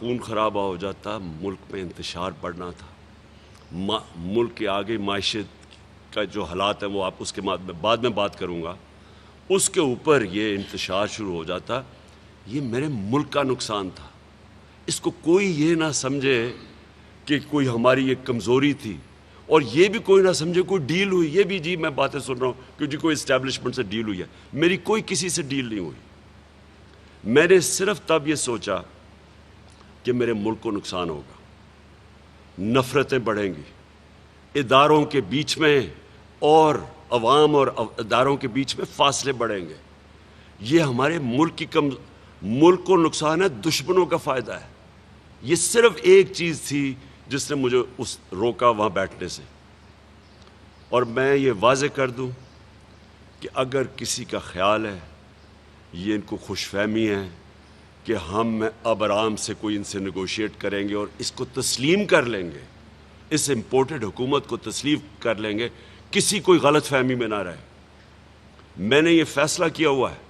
خون خرابہ ہو جاتا، ملک میں انتشار بڑھنا تھا، ملک کے آگے معیشت کا جو حالات ہیں وہ آپ اس کے بعد میں بات کروں گا، اس کے اوپر یہ انتشار شروع ہو جاتا. یہ میرے ملک کا نقصان تھا. اس کو کوئی یہ نہ سمجھے کہ کوئی ہماری ایک کمزوری تھی، اور یہ بھی کوئی نہ سمجھے کوئی ڈیل ہوئی. یہ بھی جی میں باتیں سن رہا ہوں کہ جی کوئی اسٹیبلشمنٹ سے ڈیل ہوئی ہے. میری کوئی کسی سے ڈیل نہیں ہوئی. میں نے صرف تب یہ سوچا کہ میرے ملک کو نقصان ہوگا، نفرتیں بڑھیں گی، اداروں کے بیچ میں اور عوام اور اداروں کے بیچ میں فاصلے بڑھیں گے. یہ ہمارے ملک کو نقصان ہے، دشمنوں کا فائدہ ہے. یہ صرف ایک چیز تھی جس نے مجھے روکا وہاں بیٹھنے سے. اور میں یہ واضح کر دوں کہ اگر کسی کا خیال ہے، یہ ان کو خوش فہمی ہے کہ ہم اب آرام سے کوئی ان سے نیگوشیٹ کریں گے اور اس کو تسلیم کر لیں گے، اس امپورٹڈ حکومت کو تسلیم کر لیں گے، کسی کوئی غلط فہمی میں نہ رہے. میں نے یہ فیصلہ کیا ہوا ہے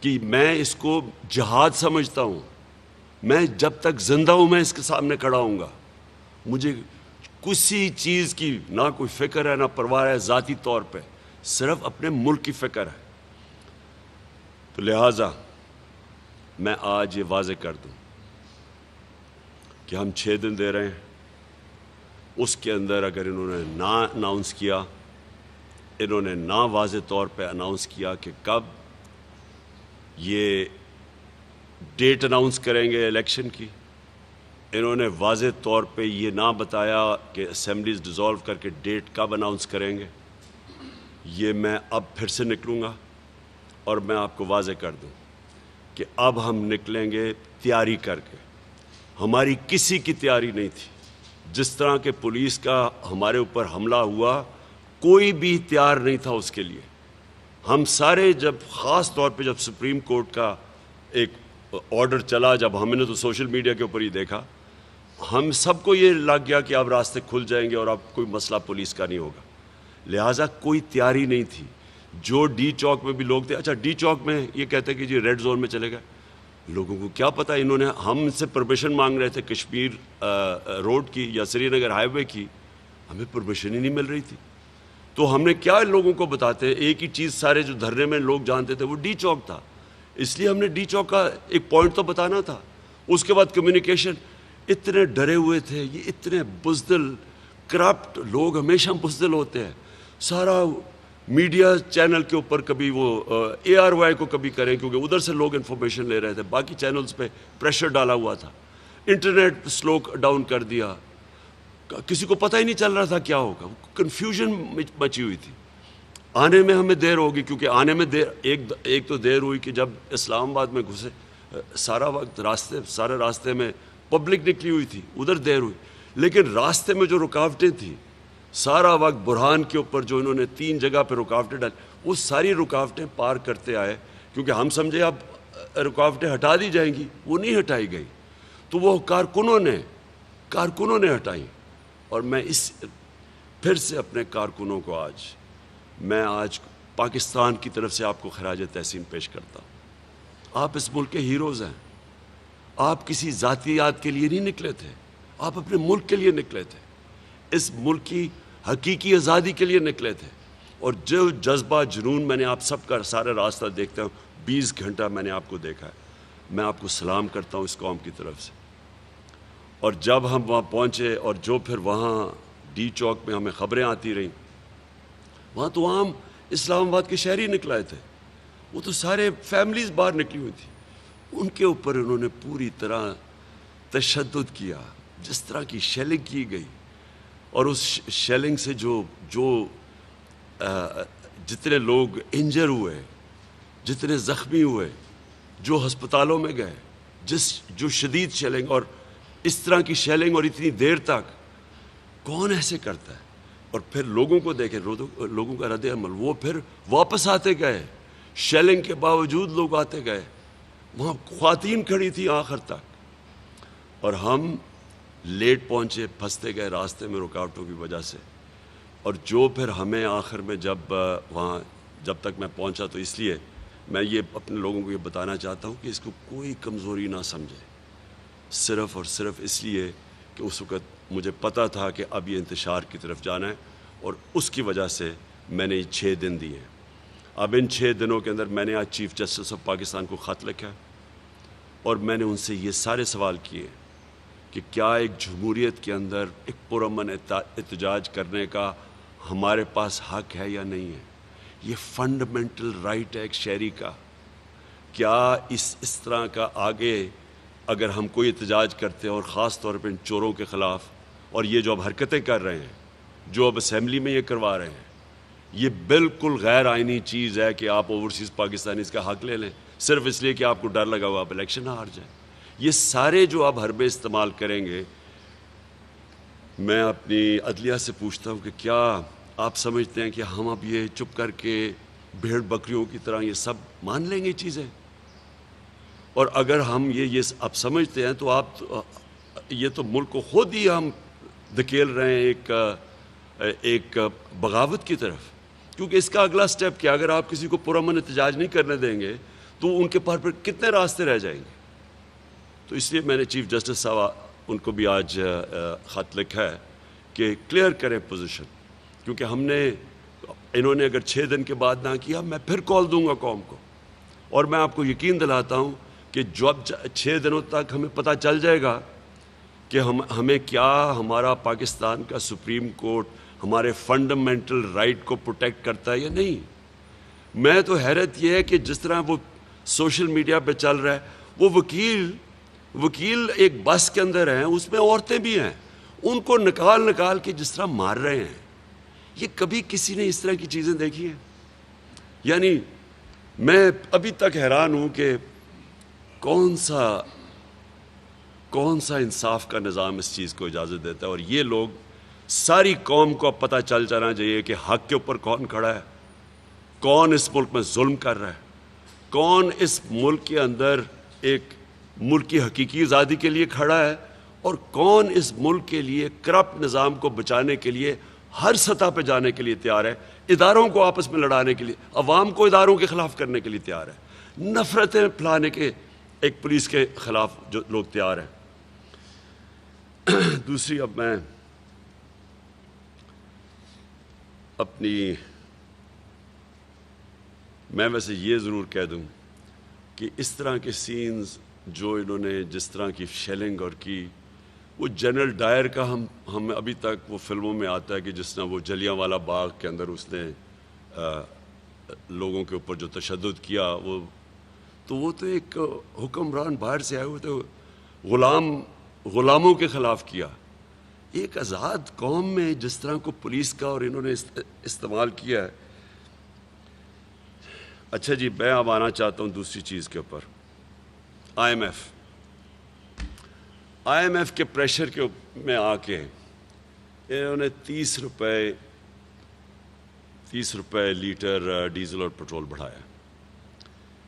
کہ میں اس کو جہاد سمجھتا ہوں. میں جب تک زندہ ہوں میں اس کے سامنے کھڑا ہوں گا. مجھے کسی چیز کی نہ کوئی فکر ہے نہ پرواہ ہے ذاتی طور پہ، صرف اپنے ملک کی فکر ہے. تو لہٰذا میں آج یہ واضح کر دوں کہ ہم 6 دن دے رہے ہیں. اس کے اندر اگر انہوں نے نہ اناؤنس کیا، انہوں نے نہ واضح طور پہ اناؤنس کیا کہ کب یہ ڈیٹ اناؤنس کریں گے الیکشن کی، انہوں نے واضح طور پہ یہ نہ بتایا کہ اسمبلیز ڈیزالو کر کے ڈیٹ کب اناؤنس کریں گے، یہ میں اب پھر سے نکلوں گا. اور میں آپ کو واضح کر دوں کہ اب ہم نکلیں گے تیاری کر کے. ہماری کسی کی تیاری نہیں تھی. جس طرح کہ پولیس کا ہمارے اوپر حملہ ہوا، کوئی بھی تیار نہیں تھا اس کے لیے. ہم سارے خاص طور پہ جب سپریم کورٹ کا ایک آرڈر چلا، جب ہم نے تو سوشل میڈیا کے اوپر ہی دیکھا، ہم سب کو یہ لگ گیا کہ اب راستے کھل جائیں گے اور اب کوئی مسئلہ پولیس کا نہیں ہوگا. لہٰذا کوئی تیاری نہیں تھی. جو ڈی چوک میں بھی لوگ تھے، اچھا ڈی چوک میں یہ کہتے کہ جی ریڈ زون میں چلے گئے. لوگوں کو کیا پتہ، انہوں نے ہم سے پرمیشن مانگ رہے تھے کشمیر روڈ کی یا سری نگر ہائی وے کی، ہمیں پرمیشن ہی نہیں مل رہی تھی. تو ہم نے کیا لوگوں کو بتاتے، ایک ہی چیز سارے جو دھرنے میں لوگ جانتے تھے وہ ڈی چوک تھا. اس لیے ہم نے ڈی چوک کا ایک پوائنٹ تو بتانا تھا. اس کے بعد کمیونیکیشن، اتنے ڈرے ہوئے تھے. یہ اتنے بزدل کرپٹ لوگ ہمیشہ بزدل ہوتے ہیں. سارا میڈیا چینل کے اوپر کبھی وہ اے آر وائی کو کبھی کریں کیونکہ ادھر سے لوگ انفارمیشن لے رہے تھے، باقی چینلز پہ پریشر ڈالا ہوا تھا، انٹرنیٹ سلو ڈاؤن کر دیا، کسی کو پتہ ہی نہیں چل رہا تھا کیا ہوگا. کنفیوژن مچی ہوئی تھی. آنے میں ہمیں دیر ہوگی کیونکہ آنے میں ایک تو دیر ہوئی کہ جب اسلام آباد میں گھسے، سارا وقت سارے راستے میں پبلک نکلی ہوئی تھی، ادھر دیر ہوئی. لیکن راستے میں جو رکاوٹیں تھیں، سارا وقت برہان کے اوپر جو انہوں نے 3 جگہ پہ رکاوٹیں ڈالی، وہ ساری رکاوٹیں پار کرتے آئے کیونکہ ہم سمجھے اب رکاوٹیں ہٹا دی جائیں گی. وہ نہیں ہٹائی گئی. تو وہ کارکنوں نے ہٹائی. اور میں پھر سے اپنے کارکنوں کو آج پاکستان کی طرف سے آپ کو خراج تحسین پیش کرتا ہوں. آپ اس ملک کے ہیروز ہیں. آپ کسی ذاتیات کے لیے نہیں نکلے تھے، آپ اپنے ملک کے لیے نکلے تھے. اس ملک کی حقیقی آزادی کے لیے نکلے تھے. اور جو جذبہ جنون میں نے آپ سب کا سارا راستہ دیکھتا ہوں، 20 گھنٹہ میں نے آپ کو دیکھا ہے. میں آپ کو سلام کرتا ہوں اس قوم کی طرف سے. اور جب ہم وہاں پہنچے اور جو پھر وہاں ڈی چوک میں ہمیں خبریں آتی رہیں، وہاں تو عام اسلام آباد کے شہری نکلائے تھے، وہ تو سارے فیملیز باہر نکلی ہوئی تھی. ان کے اوپر انہوں نے پوری طرح تشدد کیا، جس طرح کی شیلنگ کی گئی. اور اس شیلنگ سے جتنے لوگ انجر ہوئے، جتنے زخمی ہوئے، جو ہسپتالوں میں گئے، جو شدید شیلنگ، اور اس طرح کی شیلنگ اور اتنی دیر تک کون ایسے کرتا ہے. اور پھر لوگوں کو دیکھیں، لوگوں کا رد عمل، وہ پھر واپس آتے گئے. شیلنگ کے باوجود لوگ آتے گئے. وہاں خواتین کھڑی تھی آخر تک. اور ہم لیٹ پہنچے، پھنستے گئے راستے میں رکاوٹوں کی وجہ سے. اور جو پھر ہمیں آخر میں جب تک میں پہنچا، تو اس لیے میں یہ اپنے لوگوں کو یہ بتانا چاہتا ہوں کہ اس کو کوئی کمزوری نہ سمجھے. صرف اور صرف اس لیے کہ اس وقت مجھے پتہ تھا کہ اب یہ انتشار کی طرف جانا ہے، اور اس کی وجہ سے میں نے یہ 6 دن دیے ہیں۔ اب ان 6 دنوں کے اندر میں نے آج چیف جسٹس آف پاکستان کو خط لکھا ہے، اور میں نے ان سے یہ سارے سوال کیے کہ کیا ایک جمہوریت کے اندر ایک پرامن احتجاج کرنے کا ہمارے پاس حق ہے یا نہیں ہے؟ یہ فنڈامنٹل رائٹ ہے ایک شہری کا۔ کیا اس طرح کا آگے اگر ہم کوئی احتجاج کرتے ہیں، اور خاص طور پہ ان چوروں کے خلاف، اور یہ جو اب حرکتیں کر رہے ہیں، جو اب اسمبلی میں یہ کروا رہے ہیں، یہ بالکل غیر آئینی چیز ہے کہ آپ اوورسیز پاکستانی اس کا حق لے لیں صرف اس لیے کہ آپ کو ڈر لگا ہوا آپ الیکشن نہ ہار جائیں۔ یہ سارے جو آپ حربے استعمال کریں گے، میں اپنی عدلیہ سے پوچھتا ہوں کہ کیا آپ سمجھتے ہیں کہ ہم اب یہ چپ کر کے بھیڑ بکریوں کی طرح یہ سب مان لیں گے چیزیں؟ اور اگر ہم یہ اب سمجھتے ہیں تو آپ یہ تو ملک کو خود ہی ہم دھکیل رہے ہیں ایک بغاوت کی طرف، کیونکہ اس کا اگلا سٹیپ کیا؟ اگر آپ کسی کو پرامن احتجاج نہیں کرنے دیں گے تو ان کے پاس پھر کتنے راستے رہ جائیں گے؟ تو اس لیے میں نے چیف جسٹس صاحب ان کو بھی آج خط لکھا ہے کہ کلیئر کریں پوزیشن، کیونکہ انہوں نے اگر 6 دن کے بعد نہ کیا، میں پھر کال دوں گا قوم کو، اور میں آپ کو یقین دلاتا ہوں کہ جب 6 دنوں تک ہمیں پتہ چل جائے گا کہ ہمیں کیا ہمارا پاکستان کا سپریم کورٹ ہمارے فنڈامنٹل رائٹ کو پروٹیکٹ کرتا ہے یا نہیں۔ میں تو حیرت یہ ہے کہ جس طرح وہ سوشل میڈیا پہ چل رہا ہے، وہ وکیل ایک بس کے اندر ہیں، اس میں عورتیں بھی ہیں، ان کو نکال کے جس طرح مار رہے ہیں، یہ کبھی کسی نے اس طرح کی چیزیں دیکھی ہیں؟ یعنی میں ابھی تک حیران ہوں کہ کون سا انصاف کا نظام اس چیز کو اجازت دیتا ہے؟ اور یہ لوگ ساری قوم کو اب پتہ چل جانا چاہیے کہ حق کے اوپر کون کھڑا ہے، کون اس ملک میں ظلم کر رہا ہے، کون اس ملک کے اندر ایک ملک کی حقیقی آزادی کے لیے کھڑا ہے، اور کون اس ملک کے لیے کرپٹ نظام کو بچانے کے لیے ہر سطح پہ جانے کے لیے تیار ہے، اداروں کو آپس میں لڑانے کے لیے، عوام کو اداروں کے خلاف کرنے کے لیے تیار ہے، نفرتیں پھیلانے کے ایک پولیس کے خلاف جو لوگ تیار ہیں۔ دوسری، اب میں ویسے یہ ضرور کہہ دوں کہ اس طرح کے سینز جو انہوں نے جس طرح کی شیلنگ اور کی، وہ جنرل ڈائر کا ہم ابھی تک وہ فلموں میں آتا ہے کہ جس طرح وہ جلیانوالہ باغ کے اندر اس نے لوگوں کے اوپر جو تشدد کیا، وہ تو ایک حکمران باہر سے آئے ہوئے تھے، غلاموں کے خلاف کیا۔ ایک آزاد قوم میں جس طرح کو پولیس کا اور انہوں نے استعمال کیا ہے۔ اچھا جی، میں اب آنا چاہتا ہوں دوسری چیز کے اوپر، آئی ایم ایف کے پریشر میں آ کے انہوں نے 30 روپے لیٹر ڈیزل اور پٹرول بڑھایا۔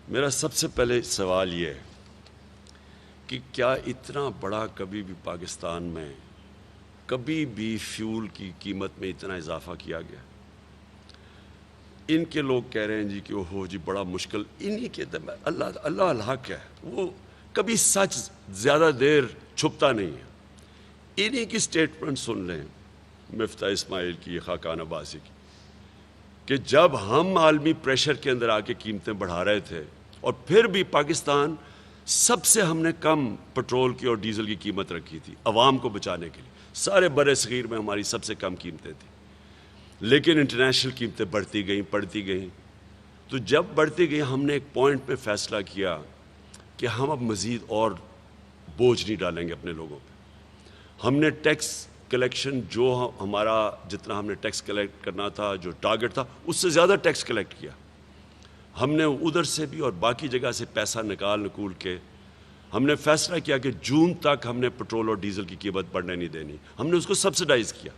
میرا سب سے پہلے سوال یہ ہے کہ کیا اتنا بڑا کبھی بھی پاکستان میں کبھی بھی فیول کی قیمت میں اتنا اضافہ کیا گیا؟ ان کے لوگ کہہ رہے ہیں جی کہ اوہو جی بڑا مشکل، انہی کے اللہ الحق ہے، وہ کبھی سچ زیادہ دیر چھپتا نہیں ہے۔ انہی کی سٹیٹمنٹ سن لیں، مفتاح اسماعیل کی، خاقان عباسی کی، کہ جب ہم عالمی پریشر کے اندر آ کے قیمتیں بڑھا رہے تھے، اور پھر بھی پاکستان سب سے ہم نے کم پٹرول کی اور ڈیزل کی قیمت رکھی تھی عوام کو بچانے کے لیے، سارے برِ صغیر میں ہماری سب سے کم قیمتیں تھیں، لیکن انٹرنیشنل قیمتیں بڑھتی گئیں۔ تو جب بڑھتی گئی، ہم نے ایک پوائنٹ پہ فیصلہ کیا کہ ہم اب مزید اور بوجھ نہیں ڈالیں گے اپنے لوگوں پہ۔ ہم نے ٹیکس کلیکشن جو ہمارا جتنا ہم نے ٹیکس کلیکٹ کرنا تھا، جو ٹارگٹ تھا، اس سے زیادہ ٹیکس کلیکٹ کیا۔ ہم نے ادھر سے بھی اور باقی جگہ سے پیسہ نکول کے ہم نے فیصلہ کیا کہ جون تک ہم نے پٹرول اور ڈیزل کی قیمت بڑھنے نہیں دینی، ہم نے اس کو سبسڈائز کیا۔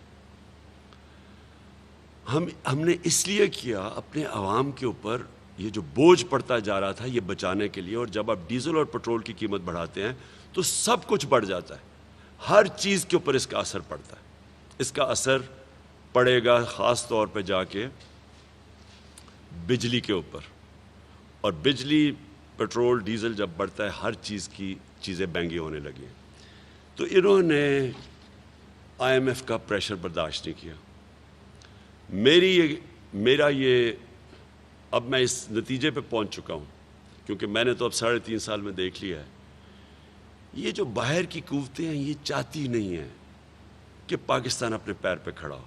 ہم نے اس لیے کیا اپنے عوام کے اوپر یہ جو بوجھ پڑتا جا رہا تھا یہ بچانے کے لیے، اور جب آپ ڈیزل اور پٹرول کی قیمت بڑھاتے ہیں تو سب کچھ بڑھ جاتا ہے، ہر چیز کے اوپر اس کا اثر پڑتا ہے۔ اس کا اثر پڑے گا خاص طور پہ جا کے بجلی کے اوپر، اور بجلی، پٹرول، ڈیزل جب بڑھتا ہے ہر چیز کی چیزیں مہنگی ہونے لگی ہیں۔ تو انہوں نے IMF کا پریشر برداشت نہیں کیا. میرا یہ اب میں اس نتیجے پہ پہنچ چکا ہوں کیونکہ میں نے تو اب 3.5 سال میں دیکھ لیا ہے. یہ جو باہر کی قوتیں ہیں یہ چاہتی نہیں ہیں کہ پاکستان اپنے پیر پہ کھڑا ہو.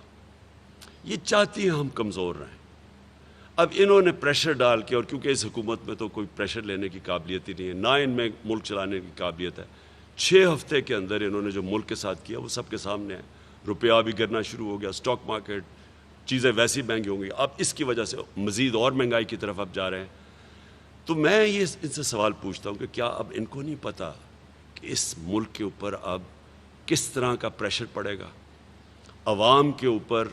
یہ چاہتی ہیں ہم کمزور رہیں. اب انہوں نے پریشر ڈال کے, اور کیونکہ اس حکومت میں تو کوئی پریشر لینے کی قابلیت ہی نہیں ہے, نہ ان میں ملک چلانے کی قابلیت ہے. 6 ہفتے کے اندر انہوں نے جو ملک کے ساتھ کیا وہ سب کے سامنے ہے. روپیہ بھی گرنا شروع ہو گیا, اسٹاک مارکیٹ, چیزیں ویسی مہنگی ہوں گی. اب اس کی وجہ سے مزید اور مہنگائی کی طرف اب جا رہے ہیں. تو میں یہ ان سے سوال پوچھتا ہوں کہ کیا اب ان کو نہیں پتا کہ اس ملک کے اوپر اب کس طرح کا پریشر پڑے گا, عوام کے اوپر,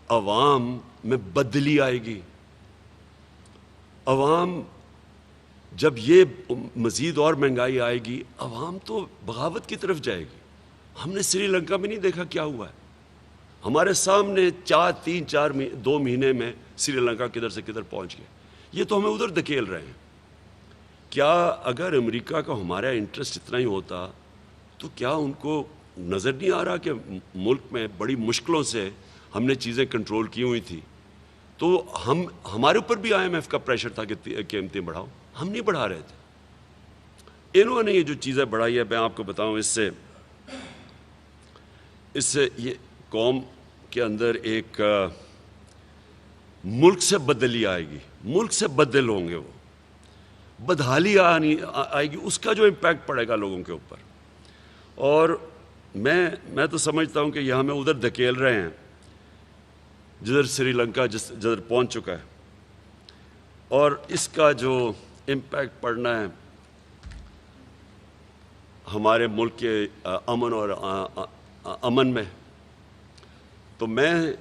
عوام میں بدلی آئے گی. عوام جب یہ مزید اور مہنگائی آئے گی, عوام تو بغاوت کی طرف جائے گی. ہم نے سری لنکا میں نہیں دیکھا کیا ہوا ہے. ہمارے سامنے 2 مہینے میں سری لنکا کدھر سے کدھر پہنچ گئے. یہ تو ہمیں ادھر دھکیل رہے ہیں. کیا اگر امریکہ کا ہمارا انٹرسٹ اتنا ہی ہوتا تو کیا ان کو نظر نہیں آ رہا کہ ملک میں بڑی مشکلوں سے ہم نے چیزیں کنٹرول کی ہوئی تھی, تو ہمارے اوپر بھی IMF کا پریشر تھا کہ قیمتیں بڑھاؤ, ہم نہیں بڑھا رہے تھے. انہوں نے یہ جو چیزیں بڑھائی ہے, میں آپ کو بتاؤں, اس سے یہ قوم کے اندر ایک ملک سے بدلی آئے گی, ملک سے بدل ہوں گے, وہ بدحالی آئے گی. اس کا جو امپیکٹ پڑے گا لوگوں کے اوپر. اور میں تو سمجھتا ہوں کہ یہ ہمیں ادھر دھکیل رہے ہیں جدھر سری لنکا جدھر پہنچ چکا ہے. اور اس کا جو امپیکٹ پڑنا ہے ہمارے ملک کے امن میں, تو میں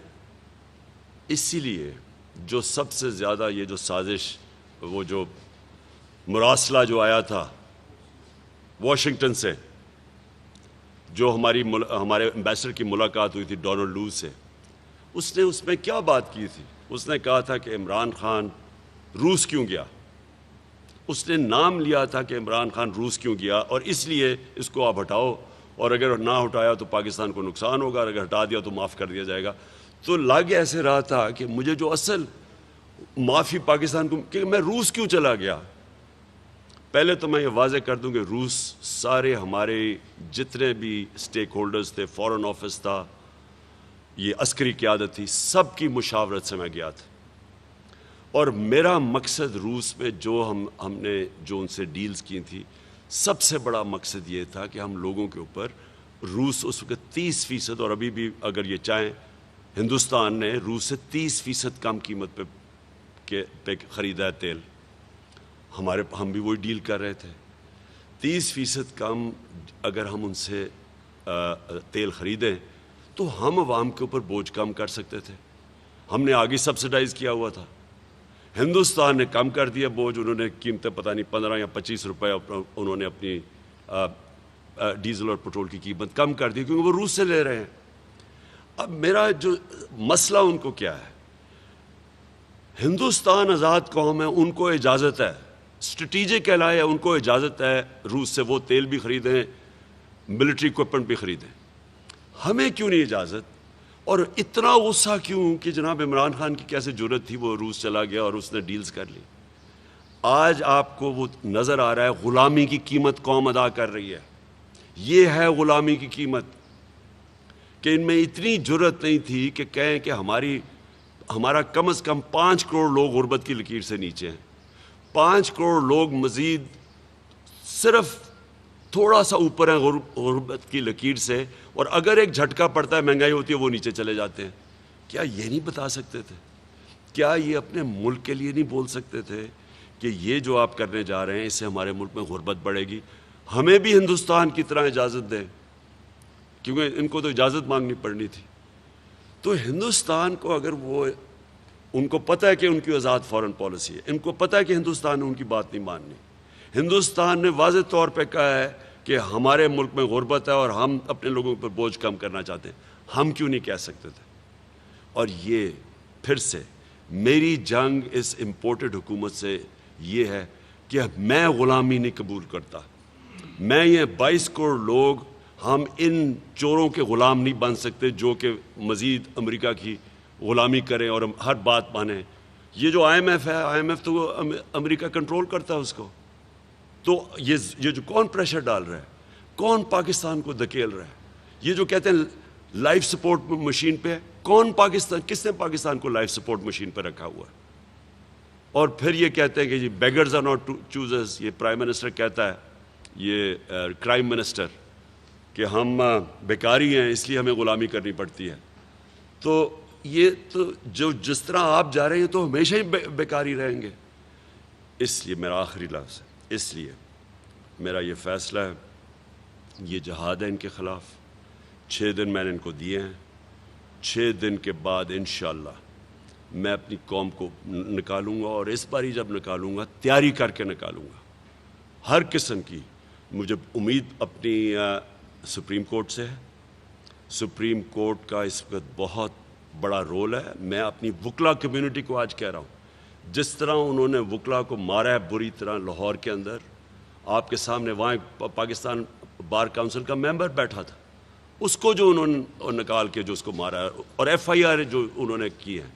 اسی لیے جو سب سے زیادہ یہ جو سازش, وہ جو مراسلہ جو آیا تھا واشنگٹن سے, جو ہمارے امبیسڈر کی ملاقات ہوئی تھی ڈونلڈ لو سے, اس نے اس میں کیا بات کی تھی؟ اس نے کہا تھا کہ عمران خان روس کیوں گیا. اس نے نام لیا تھا کہ عمران خان روس کیوں گیا, اور اس لیے اس کو آپ ہٹاؤ, اور اگر نہ ہٹایا تو پاکستان کو نقصان ہوگا, اور اگر ہٹا دیا تو معاف کر دیا جائے گا. تو لگ ایسے رہا تھا کہ مجھے جو اصل معافی پاکستان کو, کہ میں روس کیوں چلا گیا. پہلے تو میں یہ واضح کر دوں کہ روس سارے ہمارے جتنے بھی اسٹیک ہولڈرز تھے, فارن آفس تھا, یہ عسکری قیادت تھی, سب کی مشاورت سے میں گیا تھا. اور میرا مقصد روس میں جو ہم نے جو ان سے ڈیلز کی تھی, سب سے بڑا مقصد یہ تھا کہ ہم لوگوں کے اوپر, روس اس وقت 30%, اور ابھی بھی اگر یہ چاہیں ہندوستان نے روس سے 30% کم قیمت پہ خریدا ہے تیل. ہم بھی وہی ڈیل کر رہے تھے. 30% کم اگر ہم ان سے تیل خریدیں تو ہم عوام کے اوپر بوجھ کم کر سکتے تھے. ہم نے آگے سبسڈائز کیا ہوا تھا, ہندوستان نے کم کر دیا بوجھ. انہوں نے قیمتیں پتہ نہیں 15 یا 25 روپے انہوں نے اپنی ڈیزل اور پٹرول کی قیمت کم کر دی, کیونکہ وہ روس سے لے رہے ہیں. اب میرا جو مسئلہ ان کو کیا ہے, ہندوستان آزاد قوم ہے, ان کو اجازت ہے, اسٹریٹجک کہلائے ہے, ان کو اجازت ہے روس سے وہ تیل بھی خریدیں, ملٹری اکوپمنٹ بھی خریدیں. ہمیں کیوں نہیں اجازت؟ اور اتنا غصہ کیوں کہ جناب عمران خان کی کیسے جرت تھی, وہ روس چلا گیا اور اس نے ڈیلز کر لی. آج آپ کو وہ نظر آ رہا ہے غلامی کی قیمت قوم ادا کر رہی ہے. یہ ہے غلامی کی قیمت, کہ ان میں اتنی جرت نہیں تھی کہ کہیں کہ ہمارا کم از کم 5 کروڑ لوگ غربت کی لکیر سے نیچے ہیں. 5 کروڑ لوگ مزید صرف تھوڑا سا اوپر ہیں غربت کی لکیر سے, اور اگر ایک جھٹکا پڑتا ہے, مہنگائی ہوتی ہے, وہ نیچے چلے جاتے ہیں. کیا یہ نہیں بتا سکتے تھے؟ کیا یہ اپنے ملک کے لیے نہیں بول سکتے تھے کہ یہ جو آپ کرنے جا رہے ہیں اس سے ہمارے ملک میں غربت بڑھے گی, ہمیں بھی ہندوستان کی طرح اجازت دیں, کیونکہ ان کو تو اجازت مانگنی پڑنی تھی. تو ہندوستان کو اگر ان کو پتہ ہے کہ ان کی آزاد فارن پالیسی ہے, ان کو پتہ ہے کہ ہندوستان نے ان کی بات نہیں ماننی. ہندوستان نے واضح طور پہ کہا ہے کہ ہمارے ملک میں غربت ہے اور ہم اپنے لوگوں پر بوجھ کم کرنا چاہتے ہیں. ہم کیوں نہیں کہہ سکتے تھے؟ اور یہ پھر سے میری جنگ اس امپورٹڈ حکومت سے یہ ہے کہ میں غلامی نہیں قبول کرتا. میں یہ 22 کروڑ لوگ ہم ان چوروں کے غلام نہیں بن سکتے جو کہ مزید امریکہ کی غلامی کریں اور ہر بات مانیں. یہ جو آئی ایم ایف ہے, آئی ایم ایف تو وہ امریکہ کنٹرول کرتا ہے اس کو. تو یہ جو کون پریشر ڈال رہا ہے, کون پاکستان کو دھکیل رہا ہے, یہ جو کہتے ہیں لائف سپورٹ مشین پہ, کون پاکستان, کس نے پاکستان کو لائف سپورٹ مشین پہ رکھا ہوا ہے؟ اور پھر یہ کہتے ہیں کہ جی بیگرز آر ناٹ چوزرز, یہ پرائم منسٹر کہتا ہے, یہ کرائم منسٹر, کہ ہم بیکاری ہیں اس لیے ہمیں غلامی کرنی پڑتی ہے. تو یہ تو جو جس طرح آپ جا رہے ہیں تو ہمیشہ ہی بیکاری رہیں گے. اس لیے میرا آخری لفظ ہے, اس لیے میرا یہ فیصلہ ہے, یہ جہاد ہے ان کے خلاف. 6 دن میں نے ان کو دیے ہیں. 6 دن کے بعد انشاءاللہ میں اپنی قوم کو نکالوں گا, اور اس باری جب نکالوں گا تیاری کر کے نکالوں گا ہر قسم کی. مجھے امید اپنی سپریم کورٹ سے ہے. سپریم کورٹ کا اس وقت بہت بڑا رول ہے. میں اپنی وکلا کمیونٹی کو آج کہہ رہا ہوں, جس طرح انہوں نے وکلا کو مارا ہے بری طرح لاہور کے اندر, آپ کے سامنے وہاں پاکستان بار کونسل کا ممبر بیٹھا تھا, اس کو جو انہوں نے نکال کے جو اس کو مارا ہے, اور ایف آئی آر جو انہوں نے کی ہے.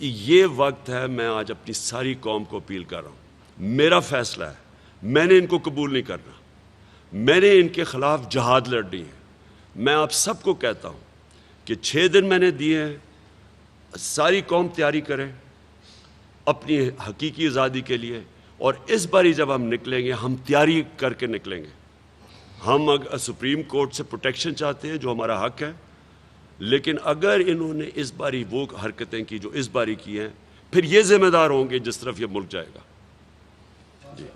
یہ وقت ہے, میں آج اپنی ساری قوم کو اپیل کر رہا ہوں, میرا فیصلہ ہے, میں نے ان کو قبول نہیں کرنا, میں نے ان کے خلاف جہاد لڑنی ہے. میں آپ سب کو کہتا ہوں کہ 6 دن میں نے دیے ہیں, ساری قوم تیاری کرے اپنی حقیقی آزادی کے لیے. اور اس باری جب ہم نکلیں گے, ہم تیاری کر کے نکلیں گے. ہم سپریم کورٹ سے پروٹیکشن چاہتے ہیں جو ہمارا حق ہے, لیکن اگر انہوں نے اس باری وہ حرکتیں کی جو اس باری کی ہیں, پھر یہ ذمہ دار ہوں گے جس طرف یہ ملک جائے گا. جی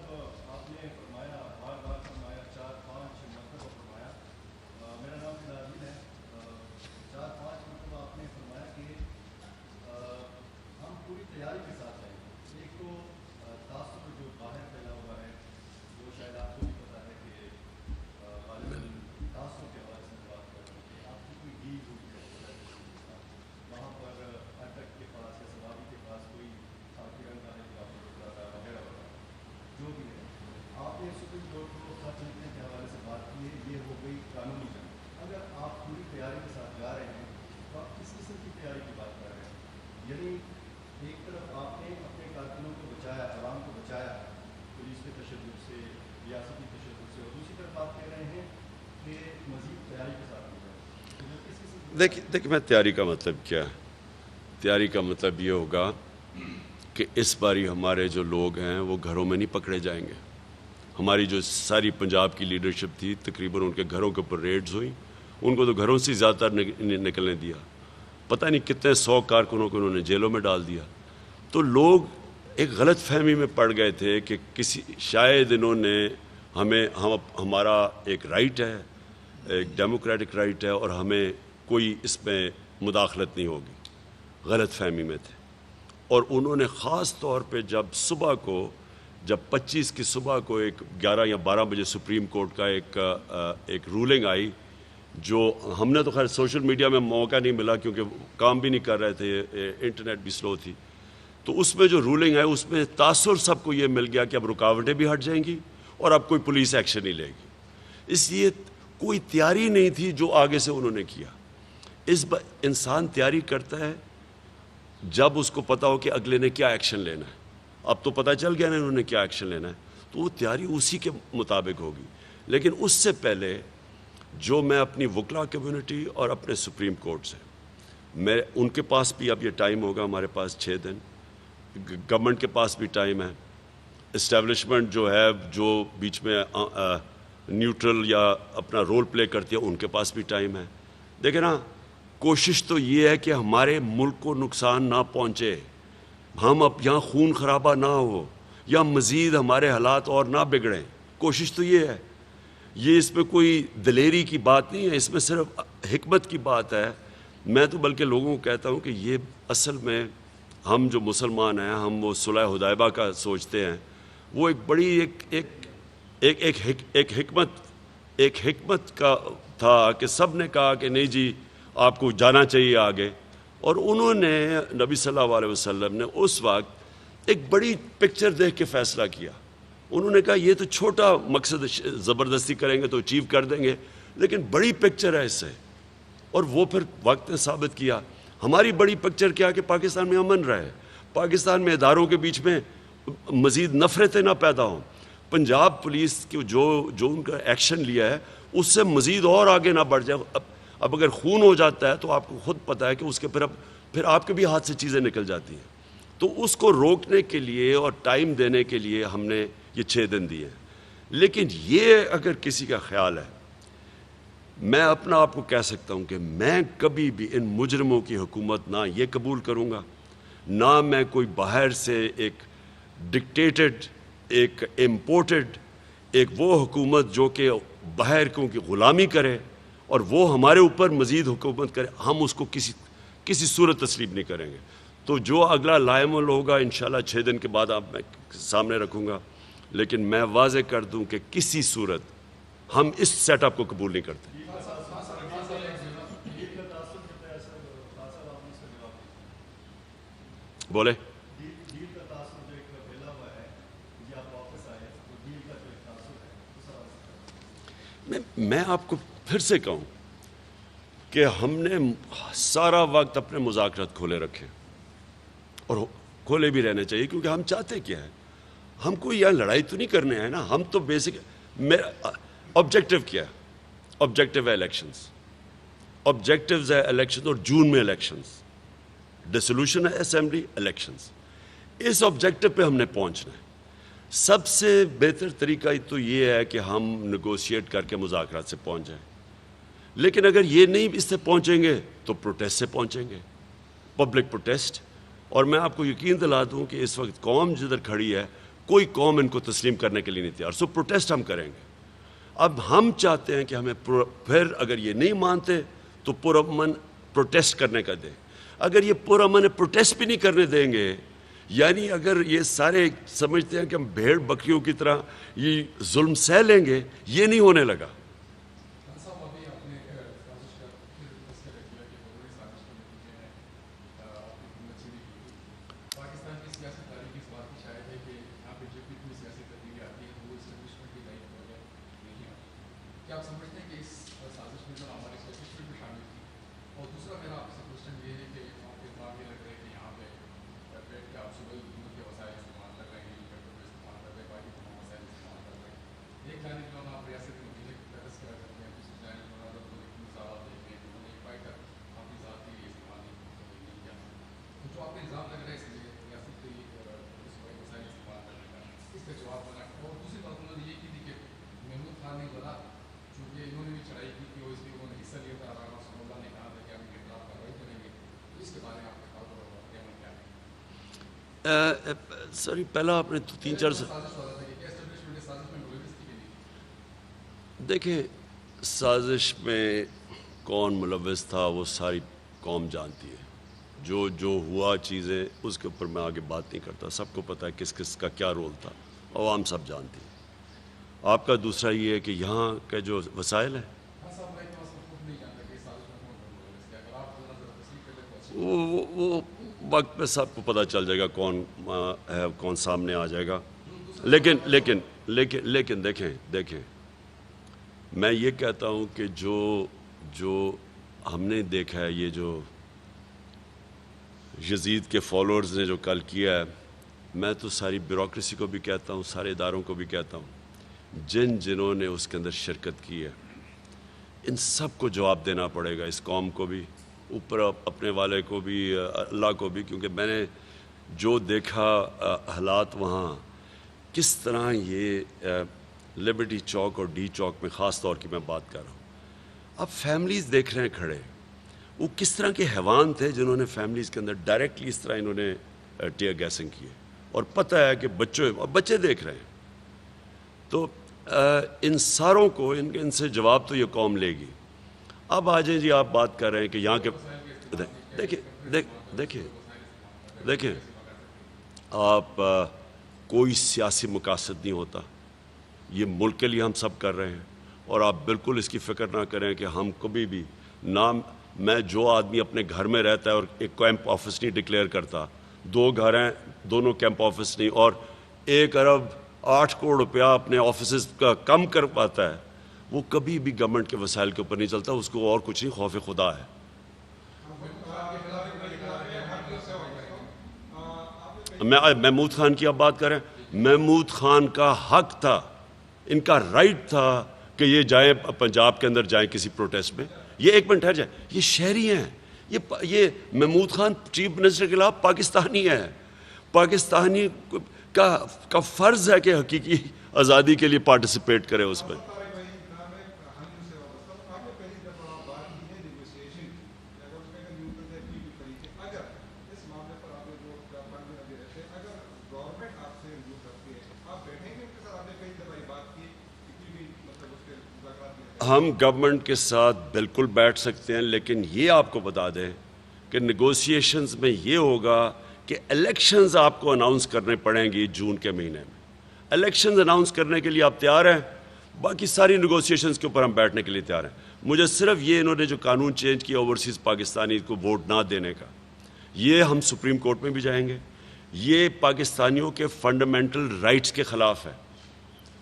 دیکھیں میں تیاری کا مطلب کیا ہے. تیاری کا مطلب یہ ہوگا کہ اس باری ہمارے جو لوگ ہیں وہ گھروں میں نہیں پکڑے جائیں گے. ہماری جو ساری پنجاب کی لیڈرشپ تھی تقریباً ان کے گھروں کے اوپر ریڈز ہوئیں, ان کو تو گھروں سے زیادہ نکلنے دیا. پتہ نہیں کتنے 100 کارکنوں کو انہوں نے جیلوں میں ڈال دیا. تو لوگ ایک غلط فہمی میں پڑ گئے تھے کہ شاید انہوں نے ہمارا ایک رائٹ ہے, ایک ڈیموکریٹک رائٹ ہے, اور ہمیں کوئی اس میں مداخلت نہیں ہوگی. غلط فہمی میں تھے. اور انہوں نے خاص طور پہ جب 25 کی صبح کو ایک 11 یا 12 بجے سپریم کورٹ کا ایک رولنگ آئی, جو ہم نے تو خیر سوشل میڈیا میں موقع نہیں ملا کیونکہ کام بھی نہیں کر رہے تھے, انٹرنیٹ بھی سلو تھی. تو اس میں جو رولنگ ہے اس میں تاثر سب کو یہ مل گیا کہ اب رکاوٹیں بھی ہٹ جائیں گی اور اب کوئی پولیس ایکشن نہیں لے گی. اس لیے کوئی تیاری نہیں تھی جو آگے سے انہوں نے کیا. انسان تیاری کرتا ہے جب اس کو پتا ہو کہ اگلے نے کیا ایکشن لینا ہے. اب تو پتہ چل گیا نا انہوں نے کیا ایکشن لینا ہے, تو وہ تیاری اسی کے مطابق ہوگی. لیکن اس سے پہلے جو میں اپنی وکلا کمیونٹی اور اپنے سپریم کورٹ سے, میں ان کے پاس بھی اب یہ ٹائم ہوگا, ہمارے پاس 6 دن, گورنمنٹ کے پاس بھی ٹائم ہے, اسٹیبلشمنٹ جو ہے جو بیچ میں نیوٹرل یا اپنا رول پلے کرتی ہے ان کے پاس بھی ٹائم ہے. دیکھیں نا, کوشش تو یہ ہے کہ ہمارے ملک کو نقصان نہ پہنچے, ہم اب یہاں خون خرابہ نہ ہو, یا مزید ہمارے حالات اور نہ بگڑیں. کوشش تو یہ ہے. یہ اس میں کوئی دلیری کی بات نہیں ہے, اس میں صرف حکمت کی بات ہے. میں تو بلکہ لوگوں کو کہتا ہوں کہ یہ اصل میں ہم جو مسلمان ہیں, ہم وہ صلح حدیبیہ کا سوچتے ہیں, وہ ایک بڑی ایک حکمت کا تھا کہ سب نے کہا کہ نہیں جی آپ کو جانا چاہیے آگے. اور انہوں نے نبی صلی اللہ علیہ وسلم نے اس وقت ایک بڑی پکچر دیکھ کے فیصلہ کیا انہوں نے کہا یہ تو چھوٹا مقصد زبردستی کریں گے تو اچیو کر دیں گے، لیکن بڑی پکچر ہے اس سے، اور وہ پھر وقت نے ثابت کیا۔ ہماری بڑی پکچر کیا کہ پاکستان میں امن رہے، پاکستان میں اداروں کے بیچ میں مزید نفرتیں نہ پیدا ہوں، پنجاب پولیس کی جو ان کا ایکشن لیا ہے اس سے مزید اور آگے نہ بڑھ جائے۔ اب اگر خون ہو جاتا ہے تو آپ کو خود پتہ ہے کہ اس کے پھر آپ کے بھی ہاتھ سے چیزیں نکل جاتی ہیں، تو اس کو روکنے کے لیے اور ٹائم دینے کے لیے ہم نے یہ 6 دن دیے ہیں۔ لیکن یہ اگر کسی کا خیال ہے، میں اپنا آپ کو کہہ سکتا ہوں کہ میں کبھی بھی ان مجرموں کی حکومت نہ یہ قبول کروں گا، نہ میں کوئی باہر سے ایک ڈکٹیٹڈ، ایک امپورٹڈ، ایک وہ حکومت جو کہ باہر کی غلامی کرے اور وہ ہمارے اوپر مزید حکومت کرے، ہم اس کو کسی صورت تسلیم نہیں کریں گے۔ تو جو اگلا لائمل ہوگا انشاءاللہ 6 دن کے بعد آپ میں سامنے رکھوں گا، لیکن میں واضح کر دوں کہ کسی صورت ہم اس سیٹ اپ کو قبول نہیں کرتے۔ بولے میں آپ کو پھر سے کہوں کہ ہم نے سارا وقت اپنے مذاکرات کھولے رکھے، اور کھولے بھی رہنے چاہیے، کیونکہ ہم چاہتے کیا ہے، ہم کو یہاں لڑائی تو نہیں کرنے ہیں نا، ہم تو بیسک میرا آبجیکٹو کیا ہے، آبجیکٹو ہے الیکشنز، آبجیکٹوز ہے الیکشن، اور جون میں الیکشنز، ڈیسولوشن ہے اسمبلی، الیکشنز، اس آبجیکٹو پہ ہم نے پہنچنا ہے۔ سب سے بہتر طریقہ تو یہ ہے کہ ہم نیگوشیٹ کر کے مذاکرات سے پہنچ جائیں، لیکن اگر یہ نہیں اس سے پہنچیں گے تو پروٹیسٹ سے پہنچیں گے، پبلک پروٹیسٹ۔ اور میں آپ کو یقین دلا دوں کہ اس وقت قوم جدھر کھڑی ہے، کوئی قوم ان کو تسلیم کرنے کے لیے نہیں تیار، سو پروٹیسٹ ہم کریں گے۔ اب ہم چاہتے ہیں کہ ہمیں پھر اگر یہ نہیں مانتے تو پرامن پروٹیسٹ کرنے کا دیں، اگر یہ پرامن پروٹیسٹ بھی نہیں کرنے دیں گے، یعنی اگر یہ سارے سمجھتے ہیں کہ ہم بھیڑ بکریوں کی طرح یہ ظلم سہ لیں گے، یہ نہیں ہونے لگا۔ سوری، پہلا آپ نے 3-4 دیکھیں، سازش میں کون ملوث تھا وہ ساری قوم جانتی ہے، جو ہوا چیزیں اس کے اوپر میں آگے بات نہیں کرتا، سب کو پتہ ہے کس کس کا کیا رول تھا، عوام سب جانتی ہے۔ آپ کا دوسرا یہ ہے کہ یہاں کے جو وسائل ہیں وہ وقت پہ سب کو پتہ چل جائے گا کون ہے، کون سامنے آ جائے گا۔ لیکن دیکھیں میں یہ کہتا ہوں کہ جو ہم نے دیکھا ہے، یہ جو یزید کے فالوورز نے جو کل کیا ہے، میں تو ساری بیوروکریسی کو بھی کہتا ہوں، سارے اداروں کو بھی کہتا ہوں، جنہوں نے اس کے اندر شرکت کی ہے، ان سب کو جواب دینا پڑے گا، اس قوم کو بھی، اوپر اپنے والے کو بھی، اللہ کو بھی، کیونکہ میں نے جو دیکھا حالات وہاں، کس طرح یہ لبرٹی چوک اور ڈی چوک میں خاص طور کی میں بات کر رہا ہوں، اب فیملیز دیکھ رہے ہیں کھڑے، وہ کس طرح کے حیوان تھے جنہوں نے فیملیز کے اندر ڈائریکٹلی اس طرح انہوں نے ٹیئر گیسنگ کی ہے، اور پتہ ہے کہ بچے دیکھ رہے ہیں، تو ان ساروں کو ان سے جواب تو یہ قوم لے گی۔ اب آ جائیں جی، آپ بات کر رہے ہیں کہ یہاں کے دیکھیں آپ، کوئی سیاسی مقاصد نہیں ہوتا، یہ ملک کے لیے ہم سب کر رہے ہیں، اور آپ بالکل اس کی فکر نہ کریں کہ ہم کبھی بھی میں جو آدمی اپنے گھر میں رہتا ہے اور ایک کیمپ آفس نہیں ڈکلیئر کرتا، 2 گھر ہیں، دونوں کیمپ آفس نہیں، اور 1 ارب 8 کروڑ روپیہ اپنے آفیسز کا کم کر پاتا ہے، وہ کبھی بھی گورنمنٹ کے وسائل کے اوپر نہیں چلتا، اس کو اور کچھ نہیں، خوف خدا ہے۔ محمود خان کی آپ بات کریں، محمود خان کا حق تھا، ان کا رائٹ تھا کہ یہ جائیں پنجاب کے اندر جائیں کسی پروٹیسٹ میں۔ یہ ایک منٹ ٹھہر جائیں، یہ شہری ہیں، یہ محمود خان چیف منسٹر کے خلاف پاکستانی ہے، پاکستانی کا فرض ہے کہ حقیقی آزادی کے لیے پارٹیسپیٹ کرے اس میں۔ ہم گورنمنٹ کے ساتھ بالکل بیٹھ سکتے ہیں، لیکن یہ آپ کو بتا دیں کہ نیگوسیشنز میں یہ ہوگا کہ الیکشنز آپ کو اناؤنس کرنے پڑیں گی جون کے مہینے میں۔ الیکشنز اناؤنس کرنے کے لیے آپ تیار ہیں؟ باقی ساری نیگوسیشنز کے اوپر ہم بیٹھنے کے لیے تیار ہیں۔ مجھے صرف یہ انہوں نے جو قانون چینج کیا اوورسیز پاکستانی کو ووٹ نہ دینے کا، یہ ہم سپریم کورٹ میں بھی جائیں گے، یہ پاکستانیوں کے فنڈامنٹل رائٹس کے خلاف ہے۔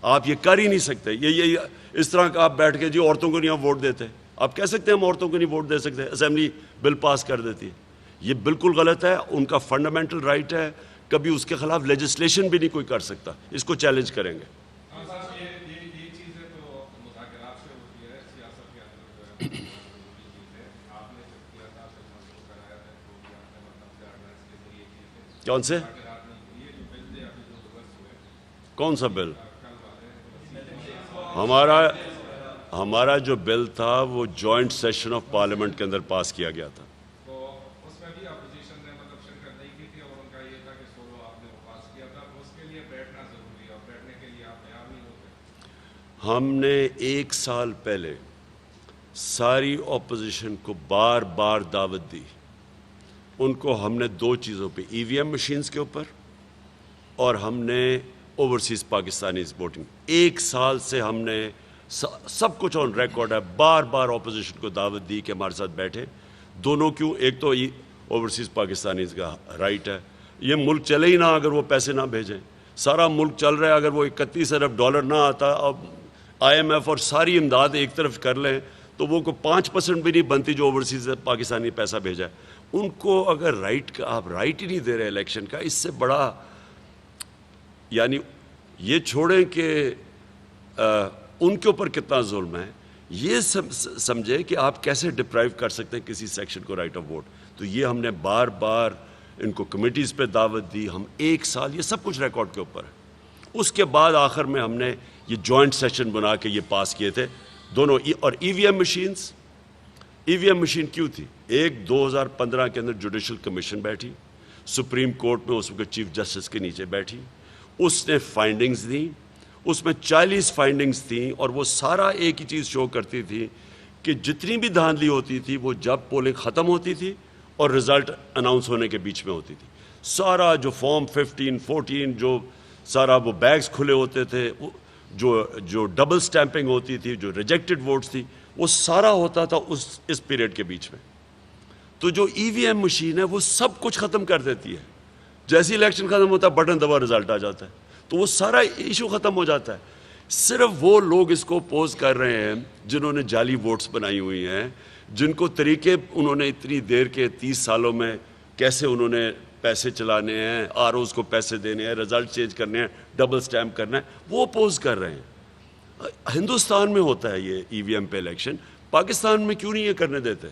آپ یہ کر ہی نہیں سکتے، یہ اس طرح کا آپ بیٹھ کے جی عورتوں کو نہیں ہم ووٹ دیتے، آپ کہہ سکتے ہیں ہم عورتوں کو نہیں ووٹ دے سکتے، اسمبلی بل پاس کر دیتی ہے، یہ بالکل غلط ہے، ان کا فنڈامنٹل رائٹ ہے، کبھی اس کے خلاف لیجسلیشن بھی نہیں کوئی کر سکتا، اس کو چیلنج کریں گے۔ کون سے؟ کون سا بل؟ ہمارا جو بل تھا وہ جوائنٹ سیشن آف پارلیمنٹ کے اندر پاس کیا گیا تھا۔ ہم نے 1 سال پہلے ساری اپوزیشن کو بار بار دعوت دی، ان کو ہم نے 2 چیزوں پہ، ای وی ایم مشینز کے اوپر اور ہم نے اوورسیز پاکستانی ووٹنگ، 1 سال سے ہم نے سب کچھ آن ریکارڈ ہے، بار بار اپوزیشن کو دعوت دی کہ ہمارے ساتھ بیٹھے۔ دونوں کیوں؟ ایک تو اوورسیز پاکستانیز کا رائٹ ہے، یہ ملک چلے ہی نہ اگر وہ پیسے نہ بھیجیں، سارا ملک چل رہا ہے، اگر وہ 31 ارب ڈالر نہ آتا، اب آئی ایم ایف اور ساری امداد ایک طرف کر لیں تو وہ کوئی 5% بھی نہیں بنتی جو اوورسیز پاکستانی پیسہ بھیجا ہے۔ ان کو اگر رائٹ کا آپ رائٹ ہی نہیں دے رہے الیکشن کا، اس سے بڑا یعنی یہ چھوڑیں کہ ان کے اوپر کتنا ظلم ہے، یہ سمجھے کہ آپ کیسے ڈپرائیو کر سکتے ہیں کسی سیکشن کو رائٹ آف ووٹ۔ تو یہ ہم نے بار بار ان کو کمیٹیز پہ دعوت دی، ہم 1 سال یہ سب کچھ ریکارڈ کے اوپر ہے۔ اس کے بعد آخر میں ہم نے یہ جوائنٹ سیشن بنا کے یہ پاس کیے تھے دونوں، اور ای وی ایم مشینز۔ ای وی ایم مشین کیوں تھی؟ 2015 کے اندر جوڈیشل کمیشن بیٹھی، سپریم کورٹ میں اس وقت چیف جسٹس کے نیچے بیٹھی، اس نے فائنڈنگز دیں، اس میں 40 فائنڈنگز تھیں، اور وہ سارا ایک ہی چیز شو کرتی تھی کہ جتنی بھی دھاندلی ہوتی تھی وہ جب پولنگ ختم ہوتی تھی اور رزلٹ اناؤنس ہونے کے بیچ میں ہوتی تھی، سارا جو فارم 15 14 جو سارا وہ بیگز کھلے ہوتے تھے، جو ڈبل سٹیمپنگ ہوتی تھی، جو ریجیکٹڈ ووٹس تھی، وہ سارا ہوتا تھا اس پیریڈ کے بیچ میں۔ تو جو ای وی ایم مشین ہے وہ سب کچھ ختم کر دیتی ہے، جیسے الیکشن ختم ہوتا ہے بٹن دبا رزلٹ آ جاتا ہے، تو وہ سارا ایشو ختم ہو جاتا ہے۔ صرف وہ لوگ اس کو اپوز کر رہے ہیں جنہوں نے جعلی ووٹس بنائی ہوئی ہیں، جن کو طریقے انہوں نے اتنی دیر کے 30 سالوں میں کیسے انہوں نے پیسے چلانے ہیں، آر اوز کو پیسے دینے ہیں، رزلٹ چینج کرنے ہیں، ڈبل سٹیمپ کرنا ہے، وہ اپوز کر رہے ہیں۔ ہندوستان میں ہوتا ہے یہ ای وی ایم پہ الیکشن، پاکستان میں کیوں نہیں یہ کرنے دیتے؟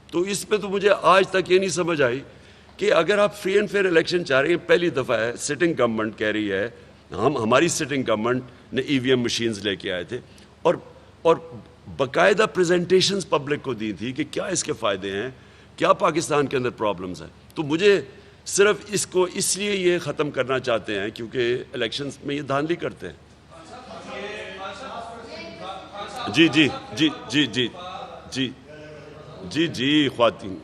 تو اس پہ تو مجھے آج تک یہ نہیں سمجھ آئی کہ اگر آپ فری اینڈ فیئر الیکشن چاہ رہے ہیں، پہلی دفعہ ہے سٹنگ گورنمنٹ کہہ رہی ہے، ہماری سٹنگ گورنمنٹ نے ای وی ایم مشینز لے کے آئے تھے، اور باقاعدہ پریزنٹیشنز پبلک کو دی تھی کہ کیا اس کے فائدے ہیں، کیا پاکستان کے اندر پرابلمز ہیں۔ تو مجھے صرف اس کو اس لیے یہ ختم کرنا چاہتے ہیں کیونکہ الیکشنز میں یہ دھاندلی کرتے ہیں۔ جی جی جی جی جی جی جی جی خواتین،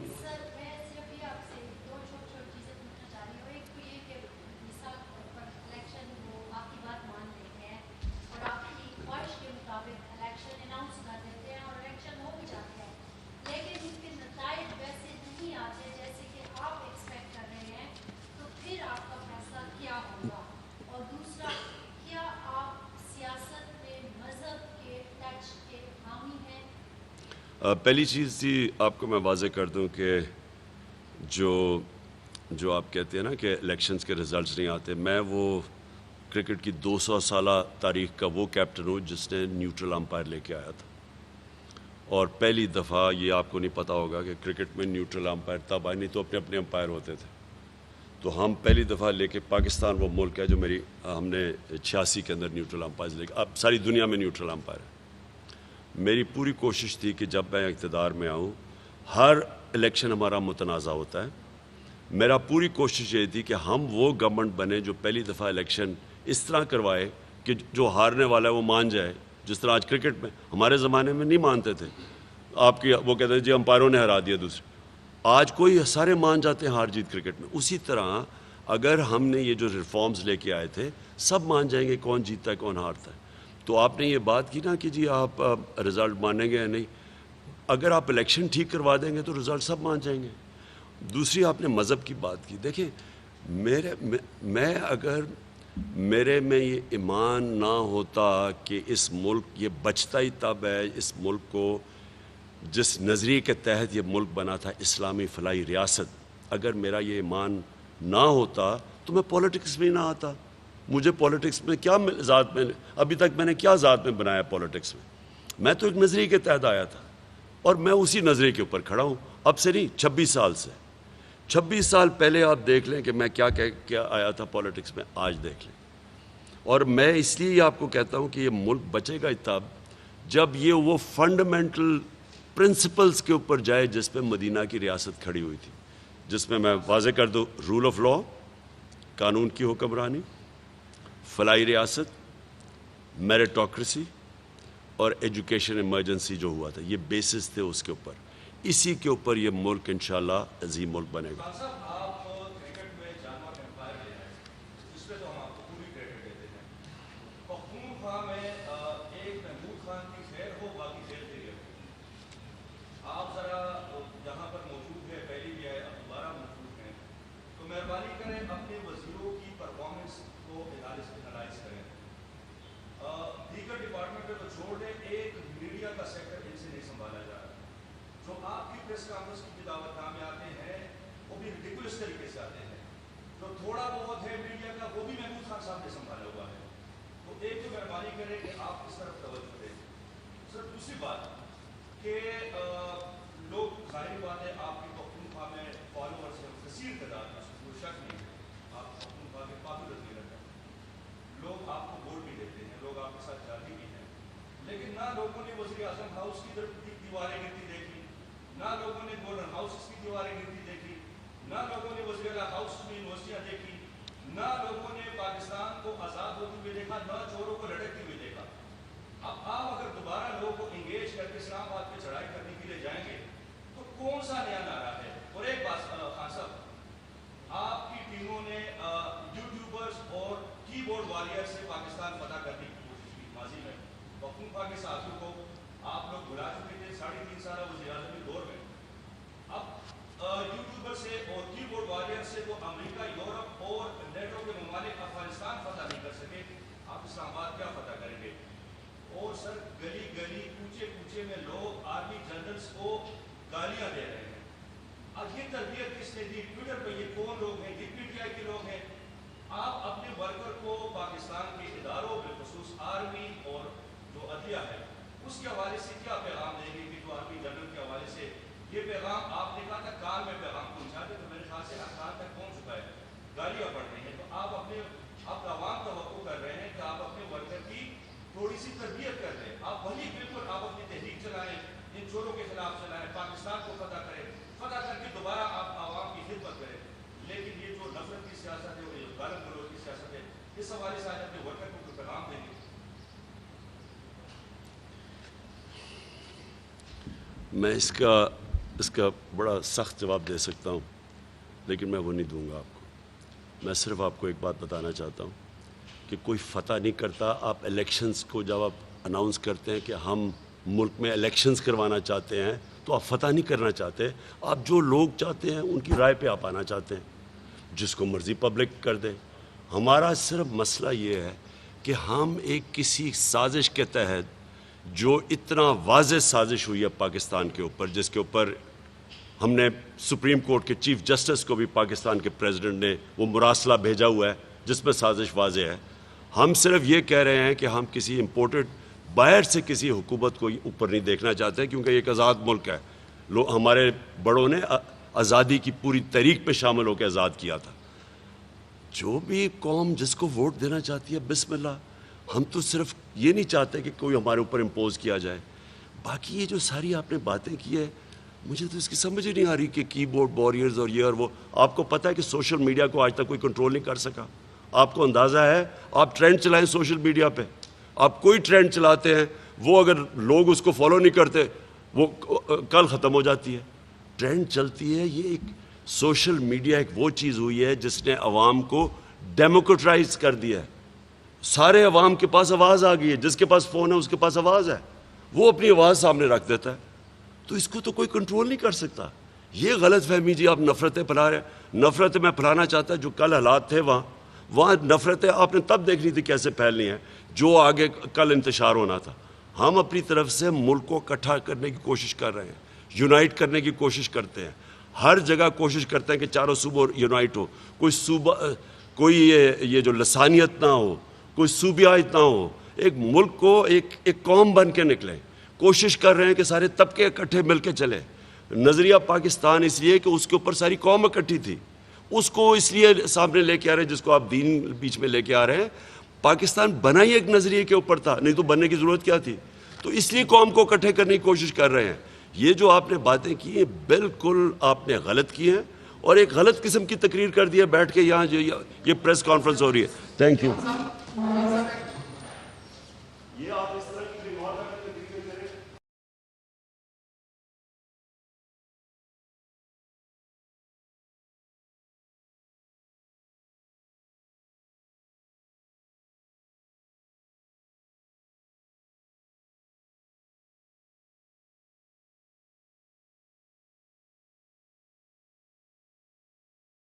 پہلی چیز تھی آپ کو میں واضح کر دوں کہ جو آپ کہتے ہیں نا کہ الیکشنز کے رزلٹس نہیں آتے، میں وہ کرکٹ کی 200 سالہ تاریخ کا وہ کیپٹن ہوں جس نے نیوٹرل امپائر لے کے آیا تھا، اور پہلی دفعہ یہ آپ کو نہیں پتہ ہوگا کہ کرکٹ میں نیوٹرل امپائر تب آئے، نہیں تو اپنے امپائر ہوتے تھے، تو ہم پہلی دفعہ لے کے پاکستان وہ ملک ہے جو ہم نے 86 کے اندر نیوٹرل امپائر لے کے، اب ساری دنیا میں نیوٹرل امپائر ہے۔ میری پوری کوشش تھی کہ جب میں اقتدار میں آؤں، ہر الیکشن ہمارا متنازع ہوتا ہے، میرا پوری کوشش یہ تھی کہ ہم وہ گورنمنٹ بنے جو پہلی دفعہ الیکشن اس طرح کروائے کہ جو ہارنے والا ہے وہ مان جائے، جس طرح آج کرکٹ میں ہمارے زمانے میں نہیں مانتے تھے، آپ کی وہ کہتے ہیں جی امپائروں نے ہرا دیا دوسرے، آج کوئی سارے مان جاتے ہیں ہار جیت کرکٹ میں۔ اسی طرح اگر ہم نے یہ جو ریفارمز لے کے آئے تھے، سب مان جائیں گے کون جیتتا ہے کون ہارتا ہے۔ تو آپ نے یہ بات کی نا کہ جی آپ رزلٹ مانیں گے یا نہیں، اگر آپ الیکشن ٹھیک کروا دیں گے تو رزلٹ سب مان جائیں گے۔ دوسری آپ نے مذہب کی بات کی، دیکھیں میں اگر میرے میں یہ ایمان نہ ہوتا کہ اس ملک یہ بچتا ہی تب ہے، اس ملک کو جس نظریے کے تحت یہ ملک بنا تھا اسلامی فلاحی ریاست، اگر میرا یہ ایمان نہ ہوتا تو میں پولیٹکس میں نہ آتا۔ مجھے پولیٹکس میں کیا ذات میں ابھی تک میں نے کیا ذات میں بنایا پولیٹکس میں تو ایک نظریے کے تحت آیا تھا، اور میں اسی نظریے کے اوپر کھڑا ہوں، اب سے نہیں 26 سال سے۔ 26 سال پہلے آپ دیکھ لیں کہ میں کیا آیا تھا پولیٹکس میں، آج دیکھ لیں۔ اور میں اس لیے آپ کو کہتا ہوں کہ یہ ملک بچے گا تب جب یہ وہ فنڈامنٹل پرنسپلز کے اوپر جائے جس پہ مدینہ کی ریاست کھڑی ہوئی تھی، جس میں واضح کر دوں، رول آف لا، قانون کی حکمرانی، فلاحی ریاست، میریٹوکریسی اور ایجوکیشن ایمرجنسی جو ہوا تھا، یہ بیسس تھے اس کے اوپر، اسی کے اوپر یہ ملک انشاءاللہ عظیم ملک بنے گا۔ میں اس کا بڑا سخت جواب دے سکتا ہوں، لیکن میں وہ نہیں دوں گا آپ کو۔ میں صرف آپ کو ایک بات بتانا چاہتا ہوں کہ کوئی فتح نہیں کرتا۔ آپ الیکشنز کو جب آپ اناؤنس کرتے ہیں کہ ہم ملک میں الیکشنز کروانا چاہتے ہیں تو آپ فتح نہیں کرنا چاہتے، آپ جو لوگ چاہتے ہیں ان کی رائے پہ آپ آنا چاہتے ہیں، جس کو مرضی پبلک کر دیں۔ ہمارا صرف مسئلہ یہ ہے کہ ہم ایک کسی سازش کے تحت جو اتنا واضح سازش ہوئی ہے پاکستان کے اوپر، جس کے اوپر ہم نے سپریم کورٹ کے چیف جسٹس کو بھی پاکستان کے پریزیڈنٹ نے وہ مراسلہ بھیجا ہوا ہے جس میں سازش واضح ہے. ہم صرف یہ کہہ رہے ہیں کہ ہم کسی امپورٹڈ باہر سے کسی حکومت کو اوپر نہیں دیکھنا چاہتے، کیونکہ یہ ایک آزاد ملک ہے. ہمارے بڑوں نے آزادی کی پوری تحریک میں شامل ہو کے آزاد کیا تھا. جو بھی قوم جس کو ووٹ دینا چاہتی ہے بسم اللہ. ہم تو صرف یہ نہیں چاہتے کہ کوئی ہمارے اوپر امپوز کیا جائے. باقی یہ جو ساری آپ نے باتیں کی ہے، مجھے تو اس کی سمجھ ہی نہیں آ رہی کہ کی بورڈ وارئرز اور یہ اور وہ. آپ کو پتہ ہے کہ سوشل میڈیا کو آج تک کوئی کنٹرول نہیں کر سکا. آپ کو اندازہ ہے، آپ ٹرینڈ چلائیں سوشل میڈیا پہ، آپ کوئی ٹرینڈ چلاتے ہیں، وہ اگر لوگ اس کو فالو نہیں کرتے وہ کل ختم ہو جاتی ہے. ٹرینڈ چلتی ہے. یہ ایک سوشل میڈیا ایک وہ چیز ہوئی ہے جس نے عوام کو ڈیموکریٹائز کر دیا ہے. سارے عوام کے پاس آواز آ گئی ہے. جس کے پاس فون ہے اس کے پاس آواز ہے، وہ اپنی آواز سامنے رکھ دیتا ہے. تو اس کو تو کوئی کنٹرول نہیں کر سکتا. یہ غلط فہمی جی آپ نفرتیں پھیلا رہے ہیں. نفرتیں میں پھیلانا چاہتا جو کل حالات تھے وہاں نفرتیں آپ نے تب دیکھنی تھی کیسے پھیلنی ہیں جو آگے کل انتشار ہونا تھا. ہم اپنی طرف سے ملک کو اکٹھا کرنے کی کوشش کر رہے ہیں، یونائٹ کرنے کی کوشش کرتے ہیں. ہر جگہ کوشش کرتے ہیں کہ چاروں صوبوں یونائٹ ہو. کوئی صوبہ، کوئی یہ جو لسانیت نہ ہو، کوئی صوبیات نہ ہو. ایک ملک کو ایک قوم بن کے نکلیں. کوشش کر رہے ہیں کہ سارے طبقے اکٹھے مل کے چلیں. نظریہ پاکستان اس لیے کہ اس کے اوپر ساری قوم اکٹھی تھی، اس کو اس لیے سامنے لے کے آ رہے ہیں، جس کو آپ دین بیچ میں لے کے آ رہے ہیں. پاکستان بنا ہی ایک نظریے کے اوپر تھا، نہیں تو بننے کی ضرورت کیا تھی. تو اس لیے قوم کو اکٹھے کرنے کی کوشش کر رہے ہیں. یہ جو آپ نے باتیں کی ہیں بالکل آپ نے غلط کی ہیں، اور ایک غلط قسم کی تقریر کر دی ہے بیٹھ کے یہاں جو یہ پریس کانفرنس ہو رہی ہے. Thank you.